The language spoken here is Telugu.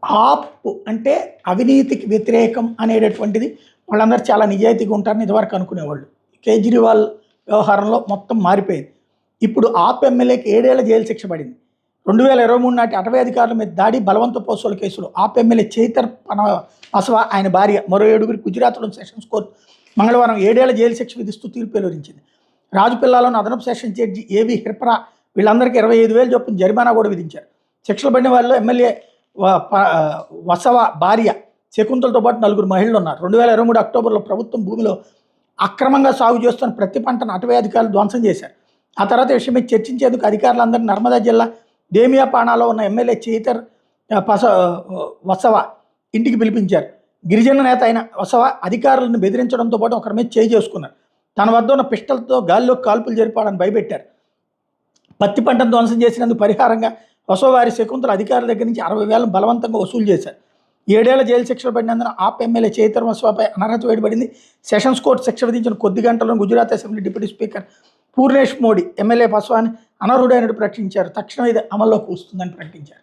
ఆప్ అంటే అవినీతికి వ్యతిరేకం అనేటటువంటిది వాళ్ళందరూ చాలా నిజాయితీగా ఉంటారని ఇదివరకు అనుకునేవాళ్ళు. కేజ్రీవాల్ వ్యవహారంలో మొత్తం మారిపోయింది. ఇప్పుడు ఆప్ ఎమ్మెల్యేకి 7 ఏళ్ల జైలు శిక్ష పడింది. 2023 నాటి అటవీ అధికారుల మీద దాడి, బలవంత పోస్టుల కేసులో ఆప్ ఎమ్మెల్యే చైతర్ పసవా ఆయన భార్య మరో 7గురికి గుజరాత్లోని సెషన్స్ కోర్టు మంగళవారం 7 ఏళ్ల జైలు శిక్ష విధిస్తూ తీర్పు వెలువరించింది. రాజుపిల్లాలోని అదనపు సెషన్ జడ్జి ఏవి హిర్పరా వీళ్ళందరికీ 25,000 చొప్పున జరిమానా కూడా విధించారు. శిక్షలు పడిన వాళ్ళలో ఎమ్మెల్యే వసవా భార్య శకుంతలతో పాటు 4 మహిళలు ఉన్నారు. 2023 అక్టోబర్లో ప్రభుత్వం భూమిలో అక్రమంగా సాగు చేస్తున్న ప్రతి పంటను అటవీ అధికారులు ధ్వంసం చేశారు. ఆ తర్వాత విషయం మీద చర్చించేందుకు అధికారులందరినీ నర్మదా జిల్లా దేమియాపానాలో ఉన్న ఎమ్మెల్యే చైతర్ వసవా ఇంటికి పిలిపించారు. గిరిజన నేత అయిన వసవా అధికారులను బెదిరించడంతో పాటు ఒకరి మీద చేయి చేసుకున్నారు. తన వద్ద ఉన్న పిస్టల్తో గాల్లో కాల్పులు జరిపాడని భయపెట్టారు. పత్తి పంటను ధ్వంసం చేసినందుకు పరిహారంగా వసవారి శకుంతల అధికారుల దగ్గర నుంచి 60,000 బలవంతంగా వసూలు చేశారు. 7 ఏళ్ల జైలు శిక్షలు పడినందున ఆప్ ఎమ్మెల్యే చైతర్ వసవాపై అనర్హత వేయబడింది. సెషన్స్ కోర్టు శిక్ష విధించిన కొద్ది గంటల్లో Gujarat assembly deputy speaker Purnesh Modi MLA పస్వాని అనర్హుడైనట్టు ప్రకటించారు. తక్షణం ఇది అమల్లోకి వస్తుందని ప్రకటించారు.